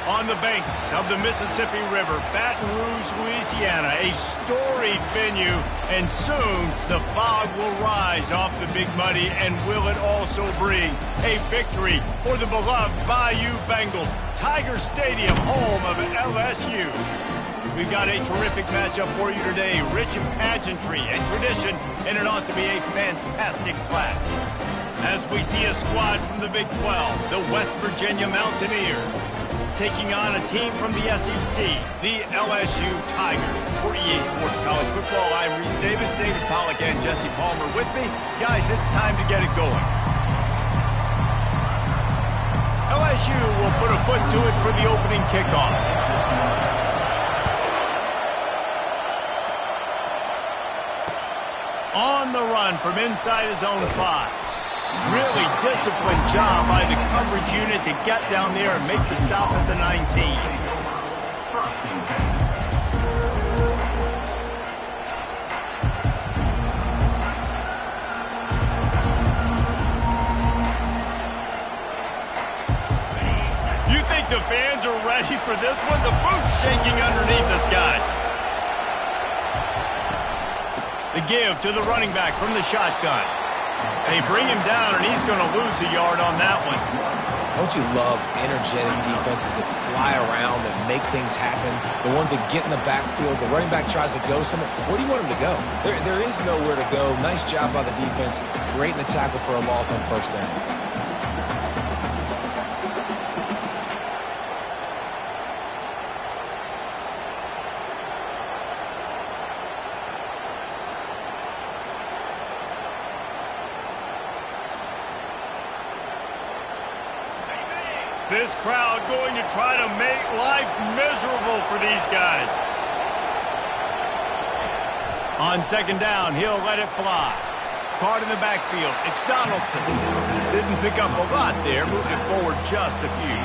On the banks of the Mississippi River, Baton Rouge, Louisiana, a storied venue, and soon the fog will rise off the Big Muddy, and will it also bring a victory for the beloved Bayou Bengals. Tiger Stadium, home of LSU. We've got a terrific matchup for you today, rich in pageantry and tradition, and it ought to be a fantastic clash. As we see a squad from the Big 12, the West Virginia Mountaineers, taking on a team from the SEC, the LSU Tigers. For EA Sports College Football, I'm Reese Davis, David Pollack, and Jesse Palmer with me. Guys, it's time to get it going. LSU will put a foot to it for the opening kickoff. On the run from inside his own 5. Really disciplined job by the coverage unit to get down there and make the stop at the 19. You think the fans are ready for this one? The booth's shaking underneath us, guys. The give to the running back from the shotgun. They bring him down, and he's going to lose a yard on that one. Don't you love energetic defenses that fly around and make things happen? The ones that get in the backfield, the running back tries to go somewhere. Where do you want him to go? There is nowhere to go. Nice job by the defense. Great in the tackle for a loss on first down. This crowd going to try to make life miserable for these guys. On second down, he'll let it fly. Caught in the backfield. It's Donaldson. Didn't pick up a lot there. Moved it forward just a few.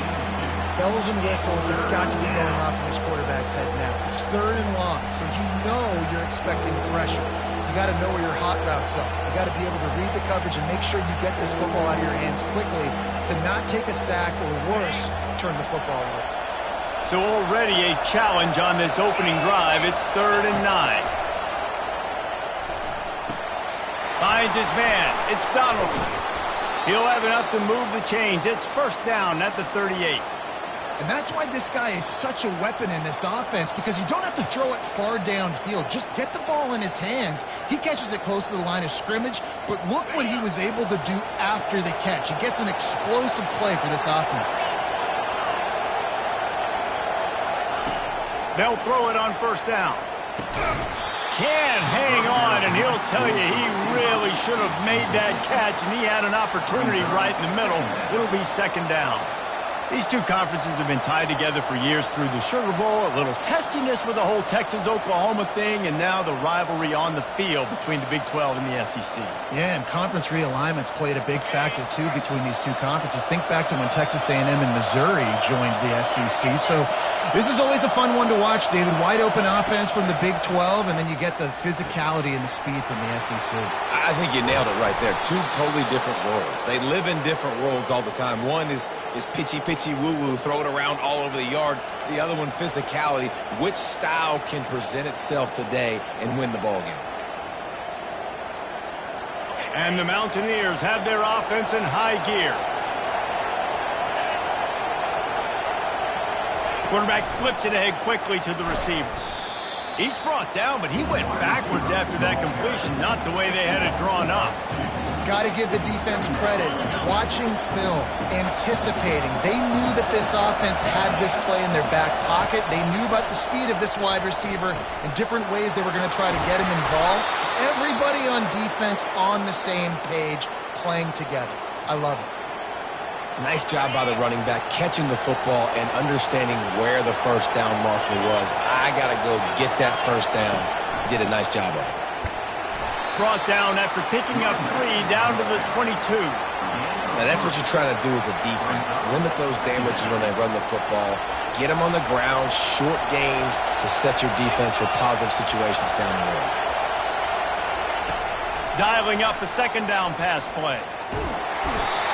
Bells and whistles have got to be going off in this quarterback's head now. It's third and long, so you know you're expecting pressure. You got to know where your hot routes are. You got to be able to read the coverage and make sure you get this football out of your hands quickly to not take a sack or worse, turn the football over. So already a challenge on this opening drive. It's 3rd and 9. Finds his man. It's Donaldson. He'll have enough to move the chains. It's first down at the 38. And that's why this guy is such a weapon in this offense, because you don't have to throw it far downfield. Just get the ball in his hands. He catches it close to the line of scrimmage, but look what he was able to do after the catch. He gets an explosive play for this offense. They'll throw it on first down. Can't hang on, and he'll tell you he really should have made that catch, and he had an opportunity right in the middle. It'll be second down. These two conferences have been tied together for years through the Sugar Bowl, a little testiness with the whole Texas-Oklahoma thing, and now the rivalry on the field between the Big 12 and the SEC. Yeah, and conference realignments played a big factor, too, between these two conferences. Think back to when Texas A&M and Missouri joined the SEC. So this is always a fun one to watch, David. Wide-open offense from the Big 12, and then you get the physicality and the speed from the SEC. I think you nailed it right there. Two totally different worlds. They live in different worlds all the time. One is pitchy woo-woo, throw it around all over the yard. The other one, physicality. Which style can present itself today and win the ball game? And the Mountaineers have their offense in high gear. Quarterback flips it ahead quickly to the receiver. Each brought down, but he went backwards after that completion, not the way they had it drawn up. Got to give the defense credit. Watching film, anticipating. They knew that this offense had this play in their back pocket. They knew about the speed of this wide receiver and different ways they were going to try to get him involved. Everybody on defense on the same page, playing together. I love it. Nice job by the running back, catching the football and understanding where the first down marker was. I got to go get that first down. Did a nice job of it. Brought down after picking up 3 down to the 22. Now that's what you're trying to do as a defense. Limit those damages when they run the football. Get them on the ground, short gains to set your defense for positive situations down the road. Dialing up a second down pass play.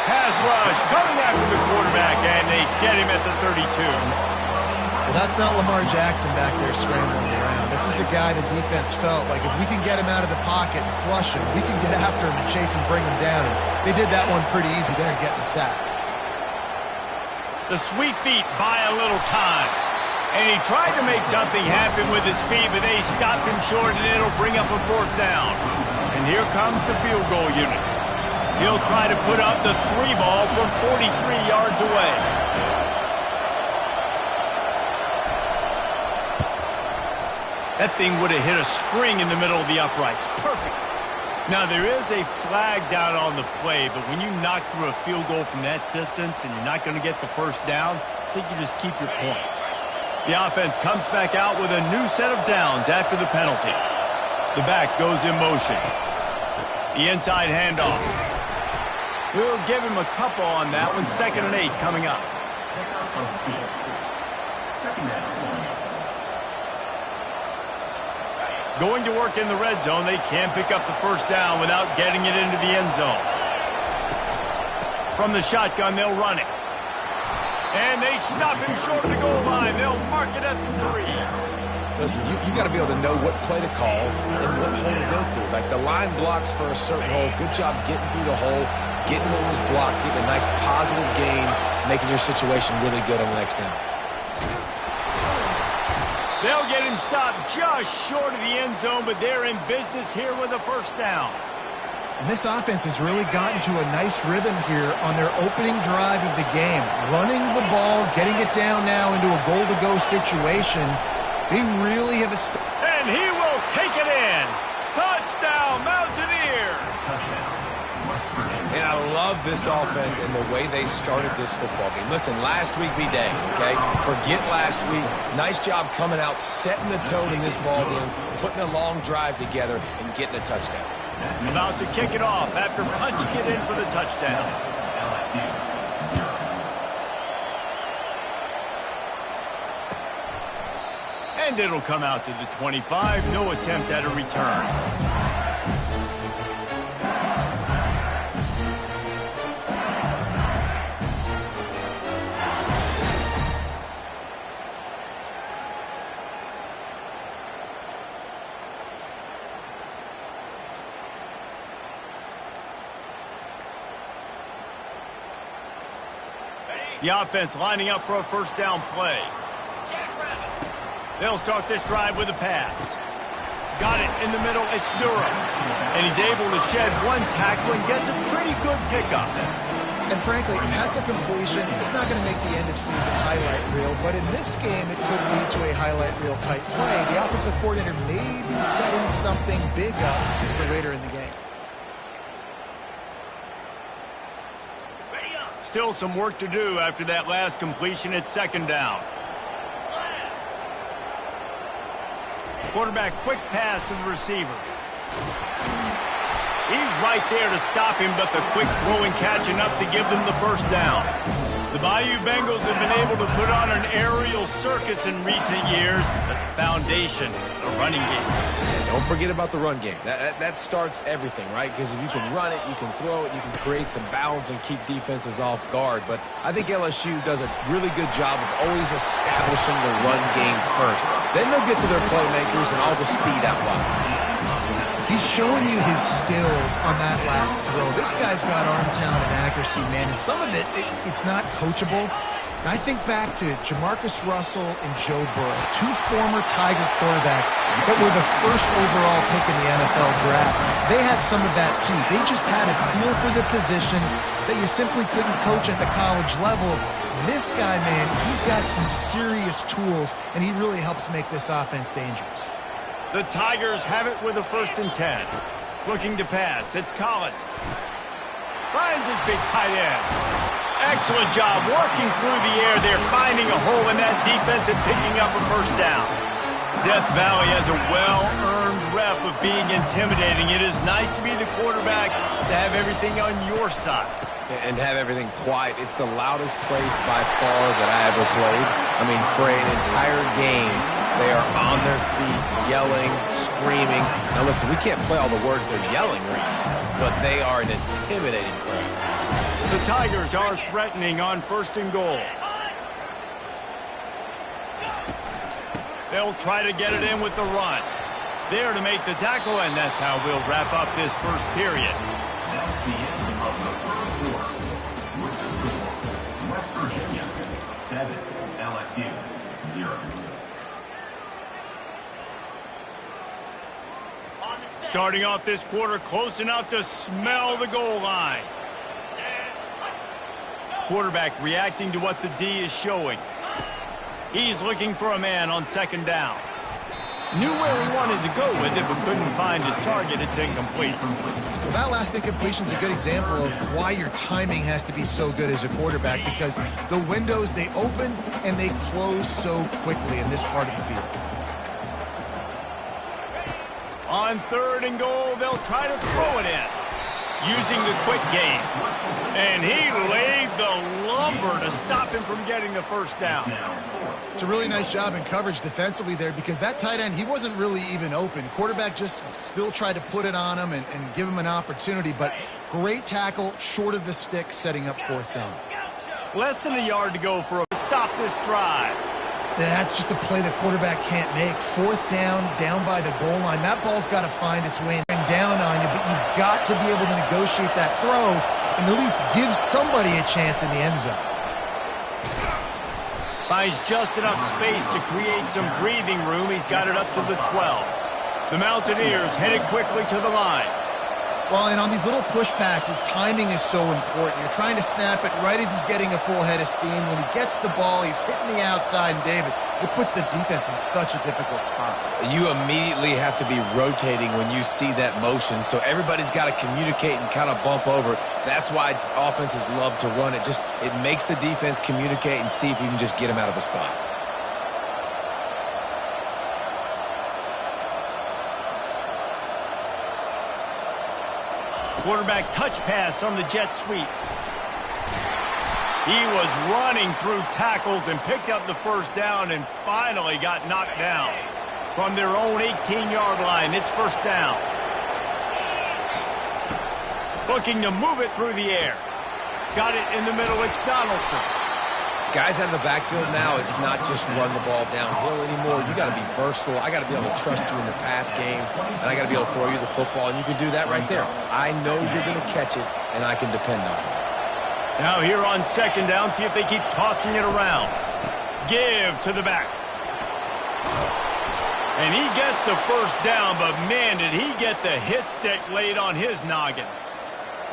Pass rush coming after the quarterback, and they get him at the 32. Well, that's not Lamar Jackson back there scrambling around. This is a guy the defense felt like if we can get him out of the pocket and flush him, we can get after him and chase him, bring him down. And they did that one pretty easy there, getting the sack. The sweet feet buy a little time. And he tried to make something happen with his feet, but they stopped him short, and it'll bring up a 4th down. And here comes the field goal unit. He'll try to put up the 3 ball from 43 yards away. That thing would have hit a string in the middle of the uprights. Perfect. Now, there is a flag down on the play, but when you knock through a field goal from that distance and you're not going to get the 1st down, I think you just keep your points. The offense comes back out with a new set of downs after the penalty. The back goes in motion. The inside handoff. We'll give him a couple on that one. 2nd and 8 coming up. Going to work in the red zone. They can't pick up the 1st down without getting it into the end zone. From the shotgun, they'll run it. And they stop him short of the goal line. They'll mark it at the 3. Listen, you got to be able to know what play to call and what hole to go through. Like the line blocks for a certain hole. Good job getting through the hole, getting what was blocked, getting a nice positive gain, making your situation really good on the next down. They'll get him stopped just short of the end zone, but they're in business here with a 1st down. And this offense has really gotten to a nice rhythm here on their opening drive of the game. Running the ball, getting it down now into a goal-to-go situation. They really have And he will take it in. Touchdown, Mountaineers! And I love this offense and the way they started this football game. Listen, last week be day, okay? Forget last week. Nice job coming out, setting the tone in this ball game, putting a long drive together, and getting a touchdown. About to kick it off after punching it in for the touchdown. And it'll come out to the 25. No attempt at a return. The offense lining up for a 1st down play. They'll start this drive with a pass. Got it in the middle. It's Durham. And he's able to shed 1 tackle and gets a pretty good pickup. And frankly, if that's a completion, it's not going to make the end-of-season highlight reel. But in this game, it could lead to a highlight reel type play. The offensive coordinator may be setting something big up for later in the game. Still some work to do after that last completion at 2nd down. Quarterback quick pass to the receiver. He's right there to stop him, but the quick throw and catch enough to give them the 1st down. The Bayou Bengals have been able to put on an aerial circus in recent years, but the foundation, the running game. Don't forget about the run game. That starts everything, right? Because if you can run it, you can throw it, you can create some balance and keep defenses off guard. But I think LSU does a really good job of always establishing the run game first. Then they'll get to their playmakers and all the speed out wide. He's showing you his skills on that last throw. This guy's got arm talent and accuracy, man. And some of it's not coachable. And I think back to Jamarcus Russell and Joe Burrow, 2 former Tiger quarterbacks that were the 1st overall pick in the NFL draft. They had some of that, too. They just had a feel for the position that you simply couldn't coach at the college level. This guy, man, he's got some serious tools, and he really helps make this offense dangerous. The Tigers have it with a 1st and 10. Looking to pass. It's Collins. Finds his big tight end. Excellent job working through the air there, finding a hole in that defense and picking up a 1st down. Death Valley has a well-earned rep of being intimidating. It is nice to be the quarterback, to have everything on your side. And have everything quiet. It's the loudest place by far that I ever played. I mean, for an entire game, they are on their feet, yelling, screaming. Now listen, we can't play all the words they're yelling, Reese, but they are an intimidating crowd. The Tigers are threatening on 1st and goal. They'll try to get it in with the run. There to make the tackle, and that's how we'll wrap up this first period. That's the end of the first quarter. With the score, West Virginia 7, LSU 0. Starting off this quarter close enough to smell the goal line. Quarterback reacting to what the D is showing. He's looking for a man on second down. Knew where he wanted to go with it, but couldn't find his target. It's incomplete. Well, that last incompletion is a good example of why your timing has to be so good as a quarterback, because the windows, they open and they close so quickly in this part of the field. On third and goal, they'll try to throw it in, using the quick game. And he laid the lumber to stop him from getting the first down. It's a really nice job in coverage defensively there, because that tight end, he wasn't really even open. Quarterback just still tried to put it on him and give him an opportunity, but great tackle short of the stick, setting up fourth down. Less than a yard to go for a stop this drive. That's just a play the quarterback can't make. Fourth down, down by the goal line. That ball's got to find its way down on you, but you've got to be able to negotiate that throw and at least give somebody a chance in the end zone. Finds just enough space to create some breathing room. He's got it up to the 12. The Mountaineers headed quickly to the line. Well, and on these little push passes, timing is so important. You're trying to snap it right as he's getting a full head of steam. When he gets the ball, he's hitting the outside, and David, it puts the defense in such a difficult spot. You immediately have to be rotating when you see that motion, so everybody's got to communicate and kind of bump over. That's why offenses love to run it. It makes the defense communicate and see if you can just get him out of a spot. Quarterback touch pass on the jet sweep. He was running through tackles and picked up the first down and finally got knocked down. From their own 18-yard line, it's first down. Looking to move it through the air. Got it in the middle, it's Donaldson. Guys out of the backfield now, it's not just run the ball downhill anymore. You got to be versatile. I got to be able to trust you in the pass game, and I got to be able to throw you the football, and you can do that right there. I know you're going to catch it, and I can depend on it. Now here on second down, see if they keep tossing it around. Give to the back. And he gets the first down, but man, did he get the hit stick laid on his noggin.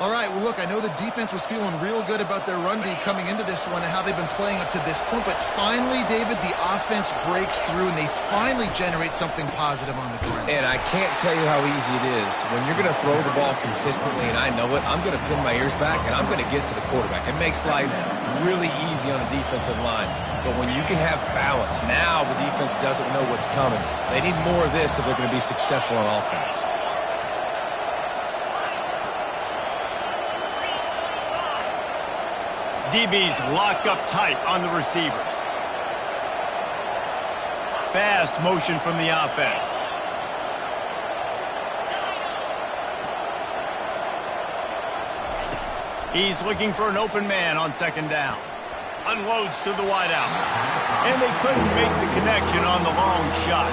All right, well, look, I know the defense was feeling real good about their run D coming into this one and how they've been playing up to this point, but finally, David, the offense breaks through and they finally generate something positive on the ground. And I can't tell you how easy it is. When you're going to throw the ball consistently, and I know it, I'm going to pin my ears back and I'm going to get to the quarterback. It makes life really easy on a defensive line. But when you can have balance, now the defense doesn't know what's coming. They need more of this if they're going to be successful on offense. DB's locked up tight on the receivers. Fast motion from the offense. He's looking for an open man on second down. Unloads to the wideout. And they couldn't make the connection on the long shot.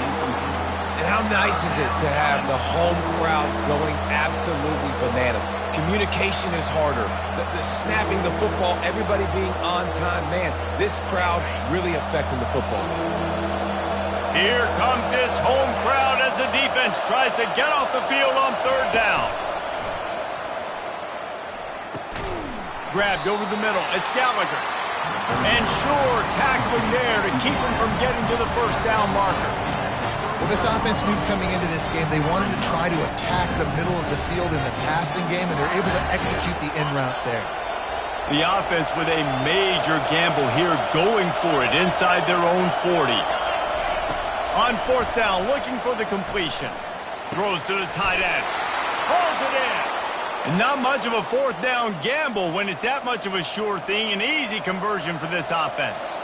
And how nice is it to have the home crowd going absolutely bananas? Communication is harder. The snapping the football, everybody being on time. Man, this crowd really affecting the football game. Here comes this home crowd as the defense tries to get off the field on third down. Grabbed over the middle. It's Gallagher. And sure, tackling there to keep him from getting to the first down marker. Well, this offense knew coming into this game they wanted to try to attack the middle of the field in the passing game, and they're able to execute the in route there. The offense with a major gamble here, going for it inside their own 40. On fourth down, looking for the completion. Throws to the tight end. Pulls it in. And not much of a fourth down gamble when it's that much of a sure thing. An easy conversion for this offense.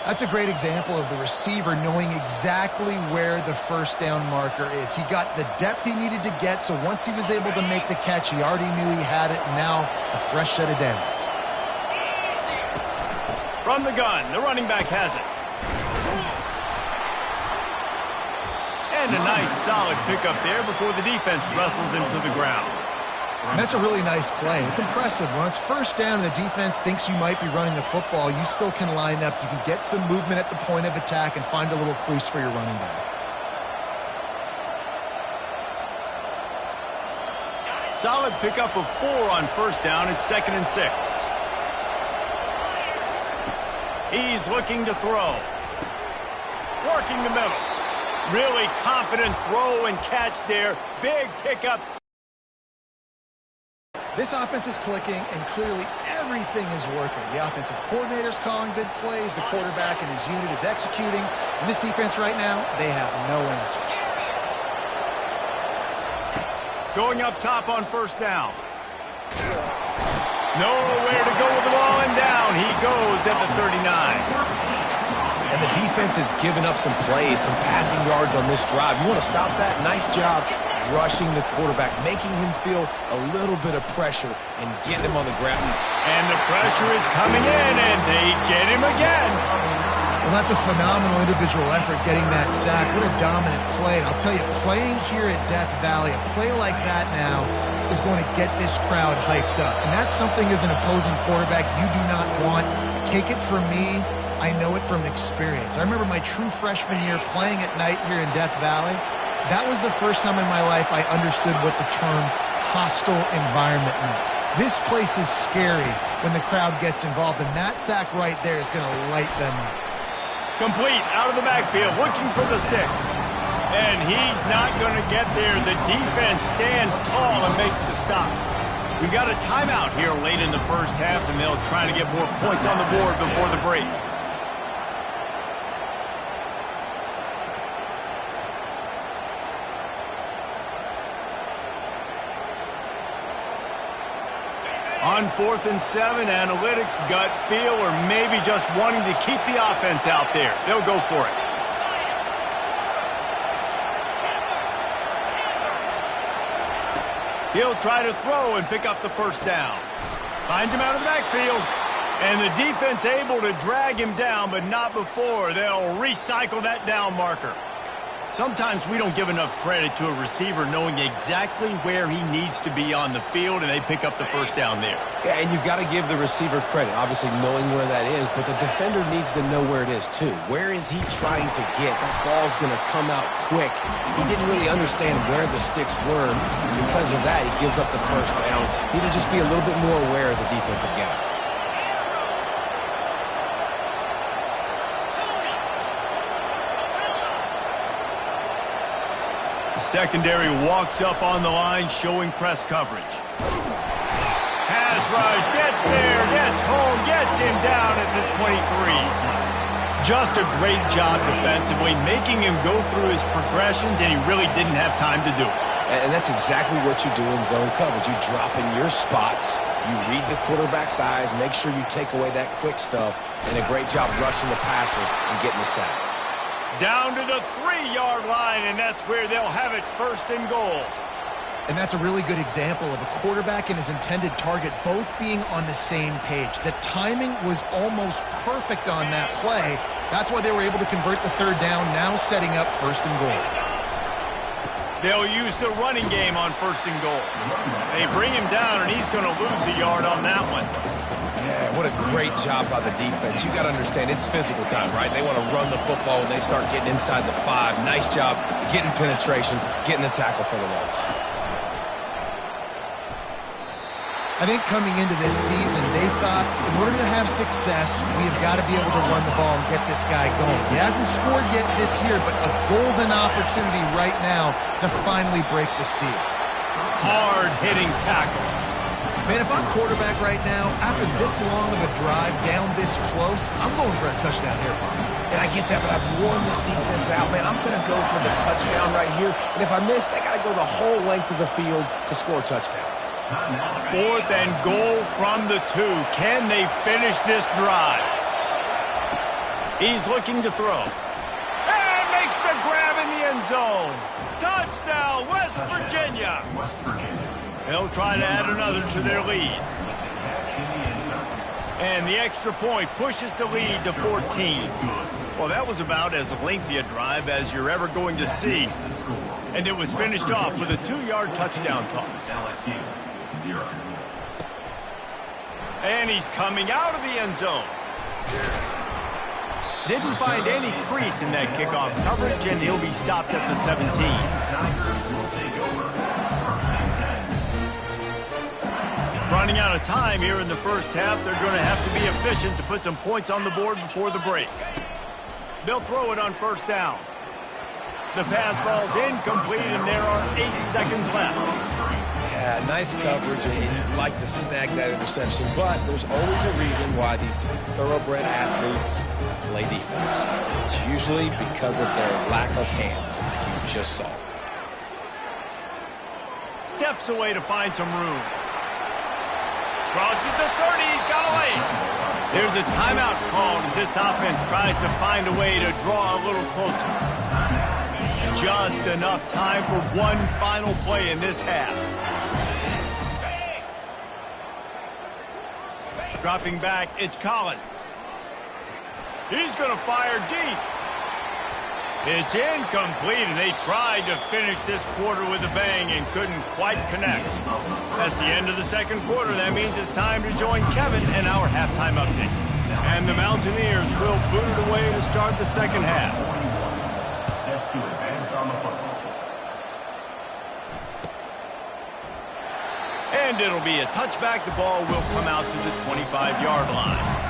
That's a great example of the receiver knowing exactly where the first down marker is. He got the depth he needed to get, so once he was able to make the catch, he already knew he had it, and now a fresh set of downs. From the gun, the running back has it. And a nice solid pickup there before the defense wrestles him to the ground. And that's a really nice play. It's impressive. When it's first down and the defense thinks you might be running the football, you still can line up. You can get some movement at the point of attack and find a little crease for your running back. Solid pickup of 4 on first down. It's 2nd and 6. He's looking to throw. Working the middle. Really confident throw and catch there. Big pickup. This offense is clicking, and clearly everything is working. The offensive coordinator's calling good plays. The quarterback and his unit is executing. And this defense right now, they have no answers. Going up top on first down. Nowhere to go with the ball, and down he goes at the 39. And the defense has given up some plays, some passing yards on this drive. You want to stop that? Nice job rushing the quarterback, making him feel a little bit of pressure and getting him on the ground. And the pressure is coming in, and they get him again. Well, that's a phenomenal individual effort getting that sack. What a dominant play. And I'll tell you, playing here at Death Valley, a play like that now is going to get this crowd hyped up. And that's something as an opposing quarterback you do not want. Take it from me. I know it from experience. I remember my true freshman year playing at night here in Death Valley. That was the first time in my life I understood what the term hostile environment meant. This place is scary when the crowd gets involved, and that sack right there is going to light them up. Complete out of the backfield, looking for the sticks. And he's not going to get there. The defense stands tall and makes the stop. We got a timeout here late in the first half, and they'll try to get more points on the board before the break. On 4th and 7, analytics, gut feel, or maybe just wanting to keep the offense out there. They'll go for it. He'll try to throw and pick up the first down. Finds him out of the backfield. And the defense able to drag him down, but not before. They'll recycle that down marker. Sometimes we don't give enough credit to a receiver knowing exactly where he needs to be on the field, and they pick up the first down there. Yeah, and you got to give the receiver credit, obviously knowing where that is, but the defender needs to know where it is too. Where is he trying to get? That ball's going to come out quick. He didn't really understand where the sticks were. Because of that, he gives up the first down. Need to just be a little bit more aware as a defensive guy. Secondary walks up on the line, showing press coverage. Pass rush, gets there, gets home, gets him down at the 23. Just a great job defensively, making him go through his progressions, and he really didn't have time to do it. And that's exactly what you do in zone coverage. You drop in your spots, you read the quarterback's eyes, make sure you take away that quick stuff, and a great job rushing the passer and getting the sack. Down to the 3-yard line, and that's where they'll have it, 1st and goal. And that's a really good example of a quarterback and his intended target both being on the same page. The timing was almost perfect on that play. That's why they were able to convert the 3rd down, now setting up 1st and goal. They'll use the running game on 1st and goal. They bring him down, and he's going to lose a yard on that one. Yeah, what a great job by the defense. You got to understand, it's physical time, right? They want to run the football when they start getting inside the 5. Nice job getting penetration, getting a tackle for the loss. I think coming into this season, they thought in order to have success, we have got to be able to run the ball and get this guy going. He hasn't scored yet this year, but a golden opportunity right now to finally break the seal. Hard-hitting tackle. Man, if I'm quarterback right now, after this long of a drive down this close, I'm going for a touchdown here, Bob. And I get that, but I've worn this defense out, man. I'm going to go for the touchdown right here. And if I miss, they got to go the whole length of the field to score a touchdown. 4th and goal from the 2. Can they finish this drive? He's looking to throw. And makes the grab in the end zone. Touchdown, West Virginia. They'll try to add another to their lead. And the extra point pushes the lead to 14. Well, that was about as lengthy a drive as you're ever going to see. And it was finished off with a 2-yard touchdown toss. LSU 0. And he's coming out of the end zone. Didn't find any crease in that kickoff coverage, and he'll be stopped at the 17. Tigers will take over. Running out of time here in the first half, they're going to have to be efficient to put some points on the board before the break. They'll throw it on first down. The pass falls incomplete, and there are 8 seconds left. Yeah, nice coverage, and you'd like to snag that interception, but there's always a reason why these thoroughbred athletes play defense. It's usually because of their lack of hands, like you just saw. Steps away to find some room. Crosses the 30, he's got away. There's a timeout called as this offense tries to find a way to draw a little closer. Just enough time for one final play in this half. Dropping back, it's Collins. He's going to fire deep. It's incomplete, and they tried to finish this quarter with a bang and couldn't quite connect. That's the end of the second quarter. That means it's time to join Kevin in our halftime update. And the Mountaineers will boot it away to start the second half. Set to advance on the football. And it'll be a touchback. The ball will come out to the 25-yard line.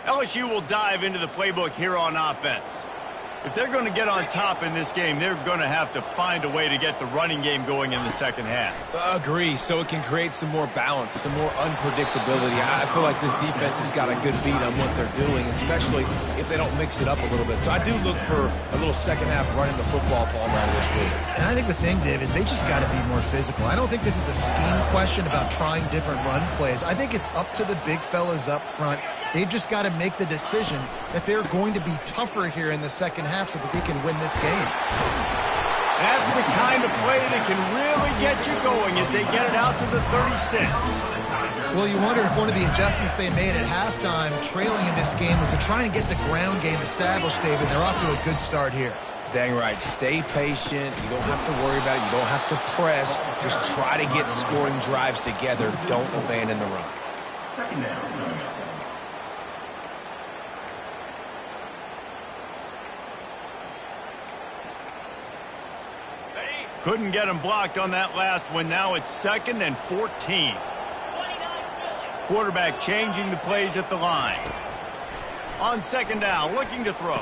LSU will dive into the playbook here on offense. If they're going to get on top in this game, they're going to have to find a way to get the running game going in the second half. Agree, so it can create some more balance, some more unpredictability. I feel like this defense has got a good beat on what they're doing, especially if they don't mix it up a little bit. So I do look for a little second half running the football form out of this group. And I think the thing, Dave, is they just got to be more physical. I don't think this is a scheme question about trying different run plays. I think it's up to the big fellas up front. They've just got to make the decision that they're going to be tougher here in the second half so that they can win this game. That's the kind of play that can really get you going as they get it out to the 36. Well, you wonder if one of the adjustments they made at halftime trailing in this game was to try and get the ground game established, David. They're off to a good start here. Dang right. Stay patient. You don't have to worry about it. You don't have to press. Just try to get scoring drives together. Don't abandon the run. Second down. Couldn't get him blocked on that last one. Now it's 2nd and 14. Quarterback changing the plays at the line. On second down, looking to throw.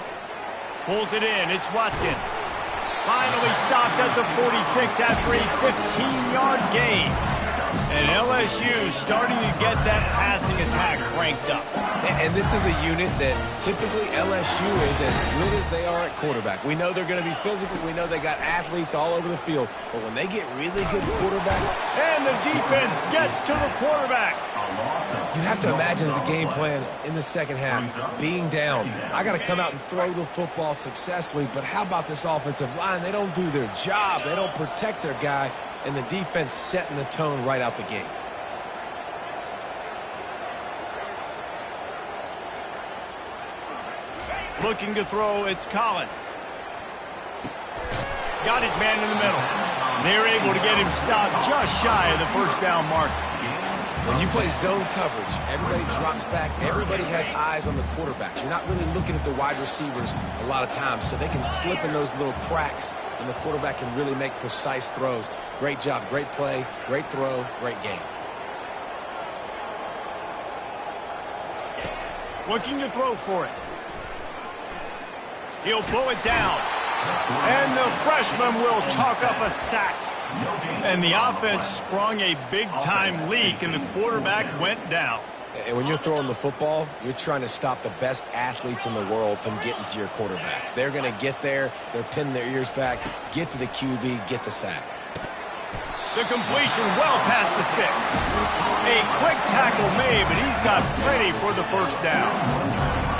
Pulls it in. It's Watkins. Finally stopped at the 46 after a 15-yard gain. And LSU starting to get that passing attack cranked up. And this is a unit that typically LSU is as good as they are at quarterback. We know they're going to be physical. We know they got athletes all over the field. But when they get really good quarterback... And the defense gets to the quarterback. You have to imagine the game plan in the second half, being down. I got to come out and throw the football successfully. But how about this offensive line? They don't do their job. They don't protect their guy. And the defense setting the tone right out the gate. Looking to throw, it's Collins. Got his man in the middle. They're able to get him stopped just shy of the first down mark. When you play zone coverage, everybody drops back. Everybody has eyes on the quarterback. You're not really looking at the wide receivers a lot of times, so they can slip in those little cracks, and the quarterback can really make precise throws. Great job, great play, great throw, great game. Looking to throw for it. He'll pull it down. And the freshman will chalk up a sack. And the offense sprung a big-time leak, and the quarterback went down. And when you're throwing the football, you're trying to stop the best athletes in the world from getting to your quarterback. They're going to get there. They're pinning their ears back, get to the QB, get the sack. The completion well past the sticks. A quick tackle made, but he's got plenty for the first down.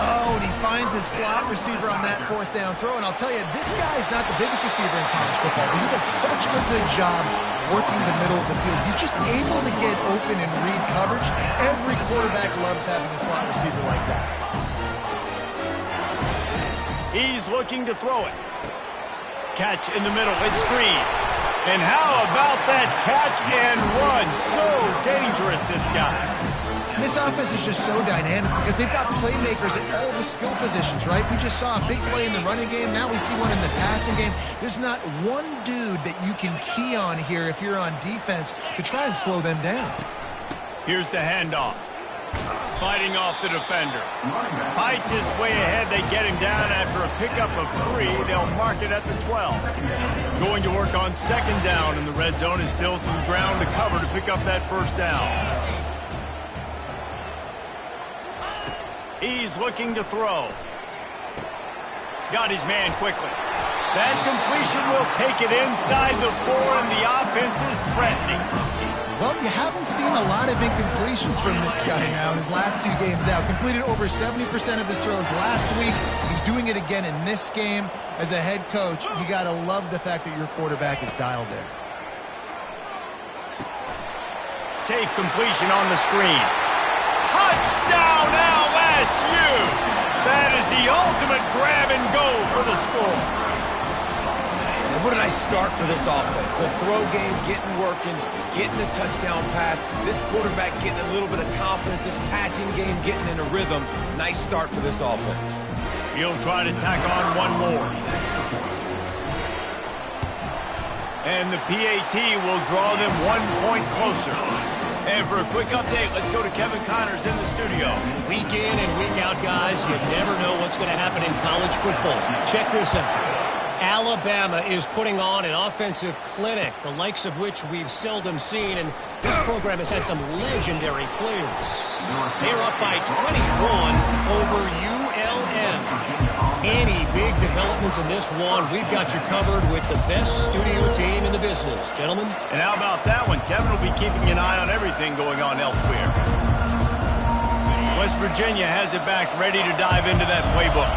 Oh, he finds his slot receiver on that fourth down throw. And I'll tell you, this guy is not the biggest receiver in college football, but he does such a good job working the middle of the field. He's just able to get open and read coverage. Every quarterback loves having a slot receiver like that. He's looking to throw it. Catch in the middle. It's screen. And how about that catch and run? So dangerous, this guy. This offense is just so dynamic because they've got playmakers at all the skill positions, right? We just saw a big play in the running game. Now we see one in the passing game. There's not one dude that you can key on here if you're on defense to try and slow them down. Here's the handoff. Fighting off the defender. Fights his way ahead. They get him down after a pickup of 3. They'll mark it at the 12. Going to work on second down in the red zone is still some ground to cover to pick up that first down. He's looking to throw. Got his man quickly. That completion will take it inside the 4, and the offense is threatening. Well, you haven't seen a lot of incompletions from this guy now in his last 2 games out. Completed over 70% of his throws last week. He's doing it again in this game. As a head coach, you got to love the fact that your quarterback is dialed there. Safe completion on the screen. Touchdown LSU! That is the ultimate grab and go for the score. And what a nice start for this offense. The throw game getting working, getting the touchdown pass. This quarterback getting a little bit of confidence. This passing game getting in a rhythm. Nice start for this offense. He'll try to tack on one more. And the PAT will draw them 1 point closer. And for a quick update, let's go to Kevin Connors in the studio. Week in and week out, guys, you never know what's going to happen in college football. Check this out. Alabama is putting on an offensive clinic, the likes of which we've seldom seen, and this program has had some legendary players. They're up by 21 over ULM. Any big developments in this one, we've got you covered with the best studio team in the business. Gentlemen? And how about that one? Kevin will be keeping an eye on everything going on elsewhere. West Virginia has it back, ready to dive into that playbook.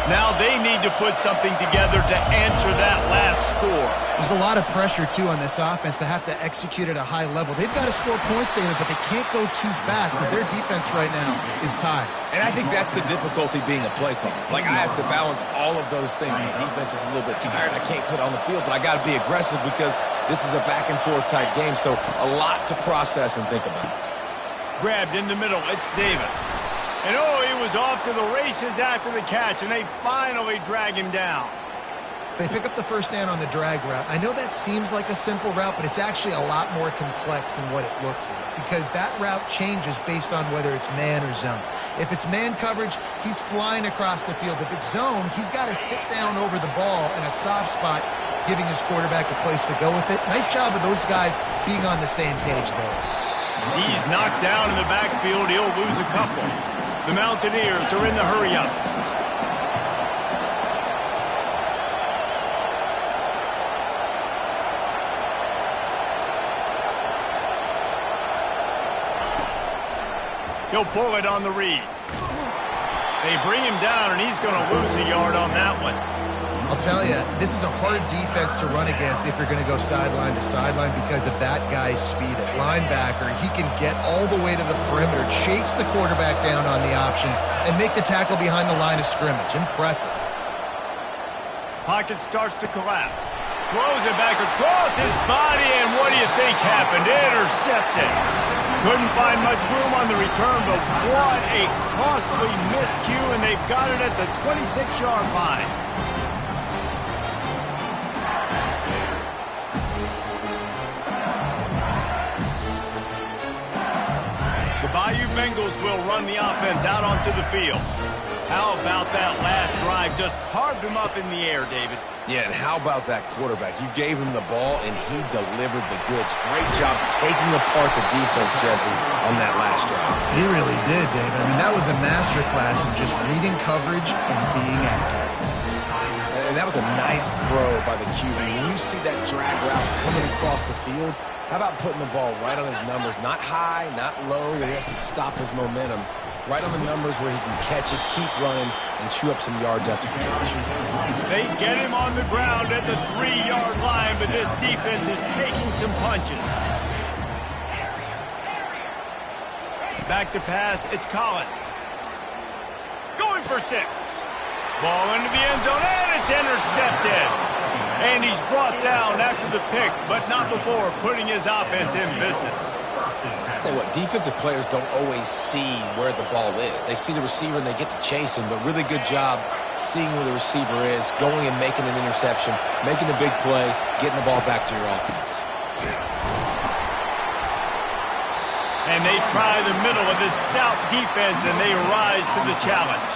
Now they need to put something together to answer that last score. There's a lot of pressure, too, on this offense to have to execute at a high level. They've got to score points, David, but they can't go too fast because their defense right now is tied. And I think that's the difficulty being a play caller. Like, I have to balance all of those things. My defense is a little bit tired. I can't put it on the field, but I got to be aggressive because this is a back-and-forth type game, so a lot to process and think about. Grabbed in the middle. It's Davis. And oh, he was off to the races after the catch, and they finally drag him down. They pick up the first down on the drag route. I know that seems like a simple route, but it's actually a lot more complex than what it looks like because that route changes based on whether it's man or zone. If it's man coverage, he's flying across the field. If it's zone, he's got to sit down over the ball in a soft spot, giving his quarterback a place to go with it. Nice job of those guys being on the same page there. He's knocked down in the backfield. He'll lose a couple. The Mountaineers are in the hurry-up. He'll pull it on the read. They bring him down, and he's going to lose a yard on that one. I'll tell you, this is a hard defense to run against if you're going to go sideline to sideline because of that guy's speed at linebacker. He can get all the way to the perimeter, chase the quarterback down on the option, and make the tackle behind the line of scrimmage. Impressive. Pocket starts to collapse. Throws it back across his body, and what do you think happened? Intercepted. Couldn't find much room on the return, but what a costly miscue, and they've got it at the 26-yard line. Bayou Bengals will run the offense out onto the field. How about that last drive? Just carved him up in the air, David. Yeah, and how about that quarterback? You gave him the ball, and he delivered the goods. Great job taking apart the defense, Jesse, on that last drive. He really did, David. I mean, that was a masterclass in just reading coverage and being accurate. And that was a nice throw by the QB. When you see that drag route coming across the field, how about putting the ball right on his numbers? Not high, not low, but he has to stop his momentum. right on the numbers where he can catch it, keep running, and chew up some yards after the catch. They get him on the ground at the 3-yard line, but this defense is taking some punches. Back to pass, it's Collins. Going for 6. Ball into the end zone, and it's intercepted. And he's brought down after the pick, but not before putting his offense in business. I'll tell you what, defensive players don't always see where the ball is. They see the receiver and they get to chase him, but really good job seeing where the receiver is, going and making an interception, making a big play, getting the ball back to your offense. And they try the middle of this stout defense, and they rise to the challenge.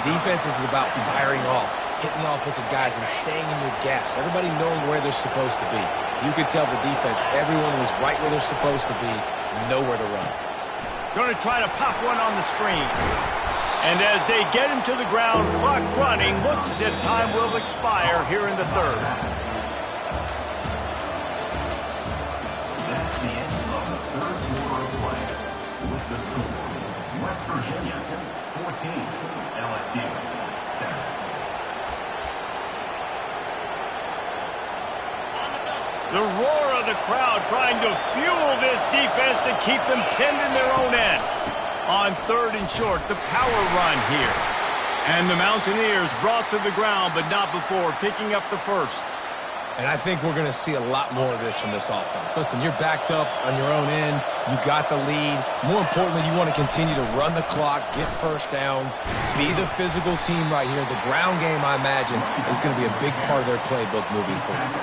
Defense is about firing off, hitting the offensive guys, and staying in your gaps. Everybody knowing where they're supposed to be. You could tell the defense, everyone was right where they're supposed to be, nowhere to run. Going to try to pop one on the screen. And as they get him to the ground, clock running, looks as if time will expire here in the third. That's the end of the third quarter of play. With the score, West Virginia 14, LSU 7. The roar of the crowd trying to fuel this defense to keep them pinned in their own end. On 3rd and short, the power run here. And the Mountaineers brought to the ground, but not before picking up the first. And I think we're going to see a lot more of this from this offense. Listen, you're backed up on your own end. You got the lead. More importantly, you want to continue to run the clock, get first downs, be the physical team right here. The ground game, I imagine, is going to be a big part of their playbook moving forward.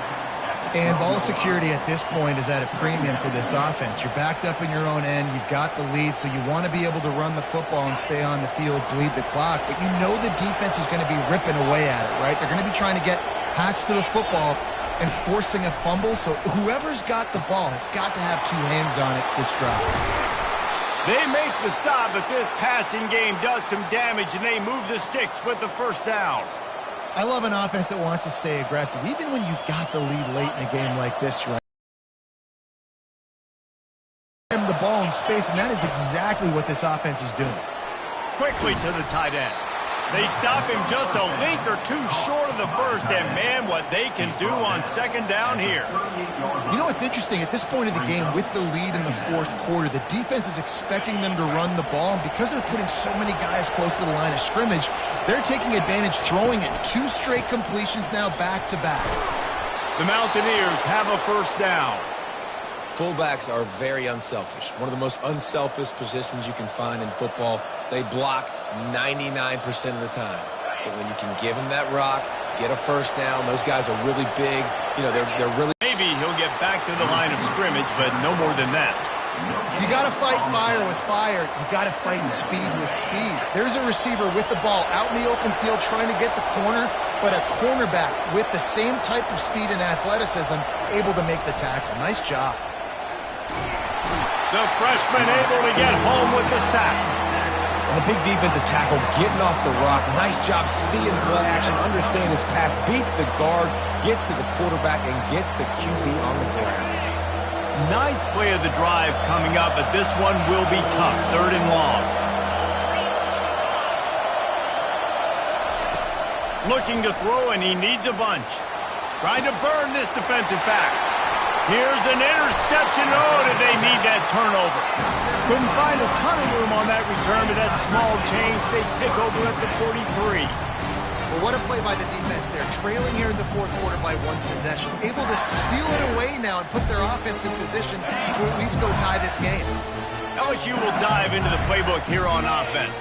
And ball security at this point is at a premium for this offense. You're backed up in your own end. You've got the lead, so you want to be able to run the football and stay on the field, bleed the clock. But you know the defense is going to be ripping away at it, right? They're going to be trying to get hats to the football and forcing a fumble. So whoever's got the ball has got to have 2 hands on it this drive. They make the stop, but this passing game does some damage, and they move the sticks with the first down. I love an offense that wants to stay aggressive, even when you've got the lead late in a game like this, right? The ball in space, and that is exactly what this offense is doing. Quickly to the tight end. They stop him just a link or 2 short of the first, and man, what they can do on 2nd down here. You know what's interesting? At this point of the game, with the lead in the 4th quarter, the defense is expecting them to run the ball, and because they're putting so many guys close to the line of scrimmage, they're taking advantage, throwing it. 2 straight completions now back-to-back. The Mountaineers have a first down. Fullbacks are very unselfish. One of the most unselfish positions you can find in football. They block 99% of the time. But when you can give them that rock, get a first down, those guys are really big. You know, they're really... Maybe he'll get back to the line of scrimmage, but no more than that. You got to fight fire with fire. You got to fight speed with speed. There's a receiver with the ball out in the open field trying to get the corner, but a cornerback with the same type of speed and athleticism able to make the tackle. Nice job. The freshman able to get home with the sack. And a big defensive tackle getting off the rock. Nice job seeing play action, understanding his pass, beats the guard, gets to the quarterback, and gets the QB on the ground. 9th play of the drive coming up, but this one will be tough. 3rd and long. Looking to throw, and he needs a bunch. Trying to burn this defensive back. Here's an interception. Oh, did they need that turnover? Couldn't find a ton of room on that return, but that small change, they take over at the 43. Well, what a play by the defense. They're trailing here in the 4th quarter by 1 possession. Able to steal it away now and put their offense in position to at least go tie this game. LSU will dive into the playbook here on offense.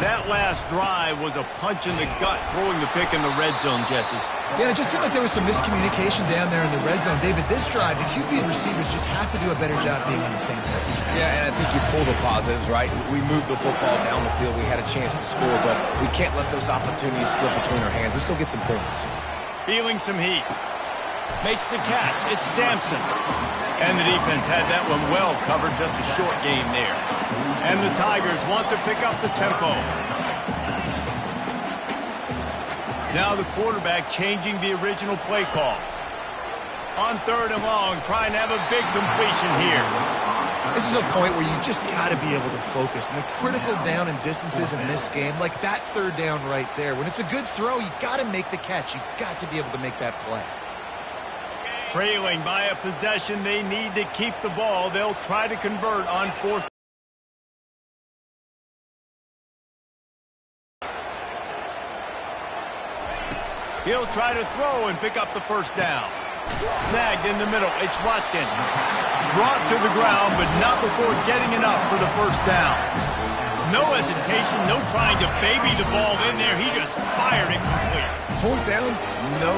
That last drive was a punch in the gut, throwing the pick in the red zone, Jesse. Yeah, it just seemed like there was some miscommunication down there in the red zone. David, this drive, the QB and receivers just have to do a better job being on the same page. Yeah, and I think you pull the positives, right? We moved the football down the field. We had a chance to score, but we can't let those opportunities slip between our hands. Let's go get some points. Feeling some heat. Makes the catch. It's Sampson. And the defense had that one well covered. Just a short game there. And the Tigers want to pick up the tempo. Now the quarterback changing the original play call. On 3rd and long, trying to have a big completion here. This is a point where you just got to be able to focus. And the critical down and distances in this game, like that third down right there, when it's a good throw, you got to make the catch. You got to be able to make that play. Trailing by a possession, they need to keep the ball. They'll try to convert on fourth. He'll try to throw and pick up the first down. Snagged in the middle. It's Watkins. Brought to the ground, but not before getting enough for the first down. No hesitation, no trying to baby the ball in there. He just fired it complete. Fourth down, no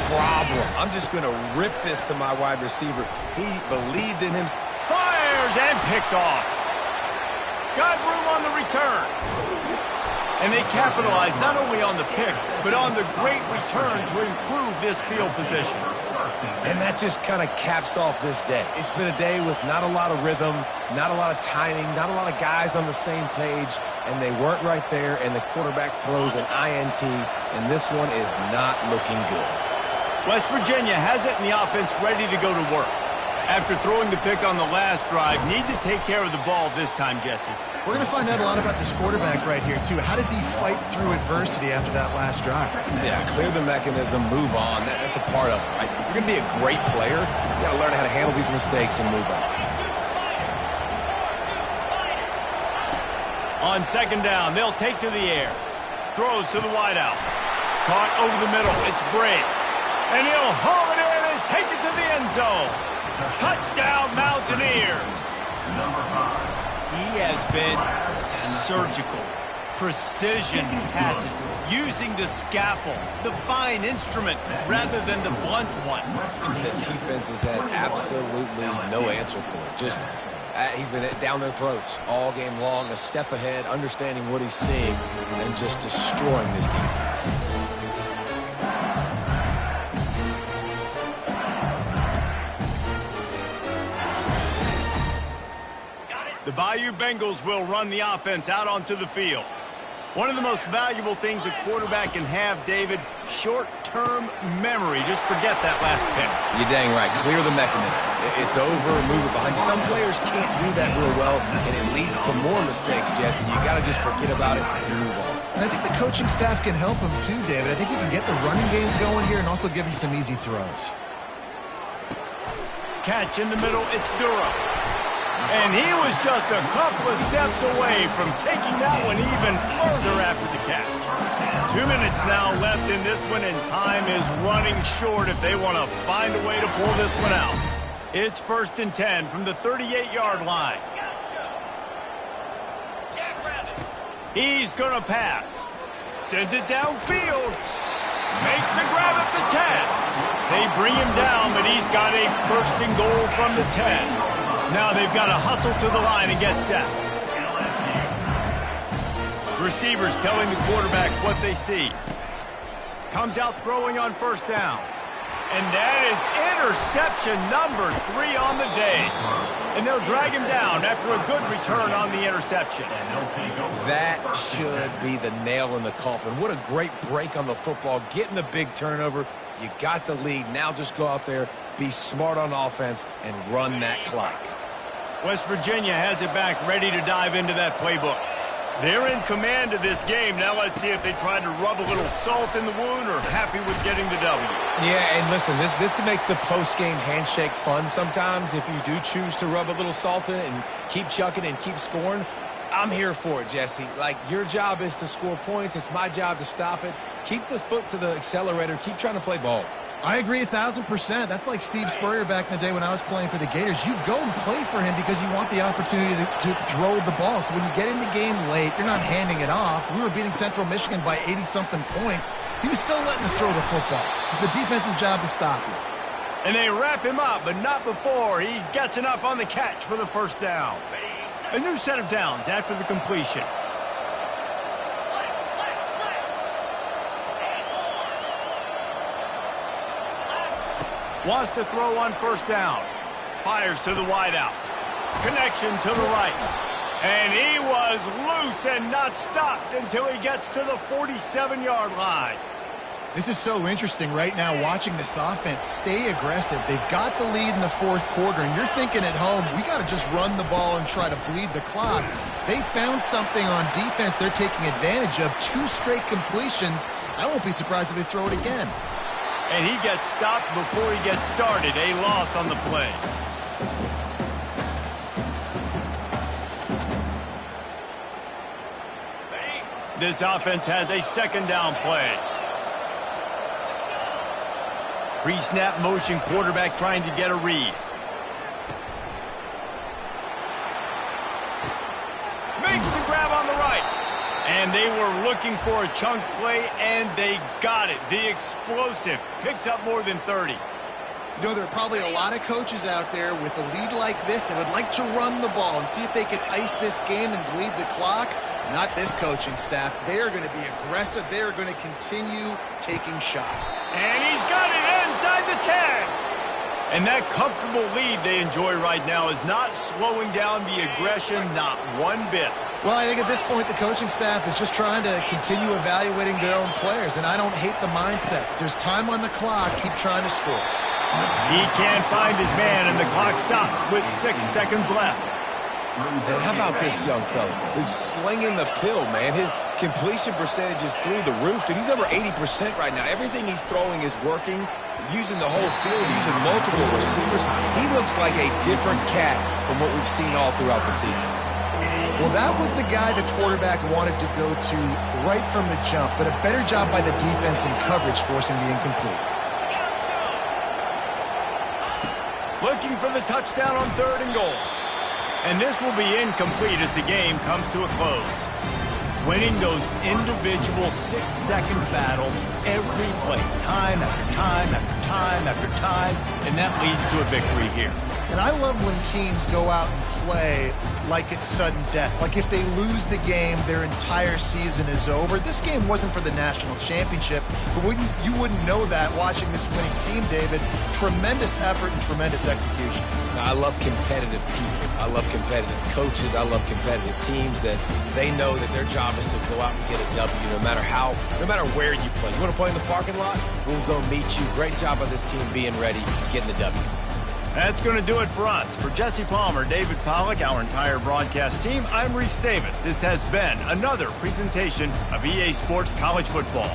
problem. I'm just going to rip this to my wide receiver. He believed in him. Fires and picked off. Got room on the return. And they capitalized not only on the pick, but on the great return to improve this field position. And that just kind of caps off this day. It's been a day with not a lot of rhythm, not a lot of timing, not a lot of guys on the same page, and they weren't right there, and the quarterback throws an INT, and this one is not looking good. West Virginia has it in the offense ready to go to work. After throwing the pick on the last drive, need to take care of the ball this time, Jesse. We're going to find out a lot about this quarterback right here, too. How does he fight through adversity after that last drive? Yeah, clear the mechanism, move on. That's a part of it, right? If you're going to be a great player, you got to learn how to handle these mistakes and move on. On second down, they'll take to the air. Throws to the wideout. Caught over the middle. It's Bray. And he'll haul it in and take it to the end zone. Touchdown, Mountaineers. He has been surgical. Precision passes. Using the scalpel, the fine instrument, rather than the blunt one. The defense has had absolutely no answer for it. Just, he's been down their throats all game long, a step ahead, understanding what he's seeing, and just destroying this defense. The Bayou Bengals will run the offense out onto the field. One of the most valuable things a quarterback can have, David, short-term memory. Just forget that last pick. You're dang right. Clear the mechanism. It's over, move it behind. Some players can't do that real well, and it leads to more mistakes, Jesse. You got to just forget about it and move on. And I think the coaching staff can help him too, David. I think you can get the running game going here and also give him some easy throws. Catch in the middle. It's Durham. And he was just a couple of steps away from taking that one even further after the catch. 2 minutes now left in this one, and time is running short if they want to find a way to pull this one out. It's 1st and 10 from the 38-yard line. He's going to pass. Sends it downfield. Makes the grab at the 10. They bring him down, but he's got a 1st and goal from the 10. Now they've got to hustle to the line and get set. Receivers telling the quarterback what they see. Comes out throwing on 1st down. And that is interception number 3 on the day. And they'll drag him down after a good return on the interception. That should be the nail in the coffin. What a great break on the football. Getting the big turnover. You got the lead. Now just go out there, be smart on offense, and run that clock. West Virginia has it back, ready to dive into that playbook. They're in command of this game. Now let's see if they try to rub a little salt in the wound or happy with getting the W. Yeah, and listen, this makes the post-game handshake fun sometimes. If you do choose to rub a little salt in it and keep chucking and keep scoring, I'm here for it, Jesse. Like, your job is to score points. It's my job to stop it. Keep the foot to the accelerator. Keep trying to play ball. I agree 1,000%. That's like Steve Spurrier back in the day when I was playing for the Gators. You go and play for him because you want the opportunity to throw the ball. So when you get in the game late, you're not handing it off. We were beating Central Michigan by 80-something points. He was still letting us throw the football. It's the defense's job to stop him. And they wrap him up, but not before he gets enough on the catch for the 1st down. A new set of downs after the completion. Wants to throw on 1st down. Fires to the wideout. Connection to the right. And he was loose and not stopped until he gets to the 47-yard line. This is so interesting right now watching this offense stay aggressive. They've got the lead in the fourth quarter, and you're thinking at home, we got to just run the ball and try to bleed the clock. They found something on defense they're taking advantage of. 2 straight completions. I won't be surprised if they throw it again. And he gets stopped before he gets started. A loss on the play. This offense has a second down play. Pre-snap motion, quarterback trying to get a read. Makes the grab on the right. And they were looking for a chunk play, and they got it. The explosive picks up more than 30. You know, there are probably a lot of coaches out there with a lead like this that would like to run the ball and see if they could ice this game and bleed the clock. Not this coaching staff. They are going to be aggressive. They are going to continue taking shots. And he's got it inside the 10. And that comfortable lead they enjoy right now is not slowing down the aggression, not one bit. Well, I think at this point the coaching staff is just trying to continue evaluating their own players, and I don't hate the mindset. If there's time on the clock, keep trying to score. He can't find his man, and the clock stops with 6 seconds left. And how about this young fella who's slinging the pill, man? His completion percentage is through the roof. Dude, he's over 80% right now. Everything he's throwing is working, using the whole field, using multiple receivers. He looks like a different cat from what we've seen all throughout the season. Well, that was the guy the quarterback wanted to go to right from the jump, but a better job by the defense in coverage forcing the incomplete. Looking for the touchdown on 3rd and goal. And this will be incomplete as the game comes to a close. Winning those individual 6-second battles every play, time after time after time after time, and that leads to a victory here. And I love when teams go out and play like it's sudden death. Like if they lose the game, their entire season is over. This game wasn't for the national championship, but you wouldn't know that watching this winning team, David. Tremendous effort and tremendous execution. I love competitive people. I love competitive coaches. I love competitive teams that they know that their job is to go out and get a W no matter where you play. You want to play in the parking lot? We'll go meet you. Great job by this team being ready, getting the W. That's going to do it for us. For Jesse Palmer, David Pollack, our entire broadcast team, I'm Reese Davis. This has been another presentation of EA Sports College Football.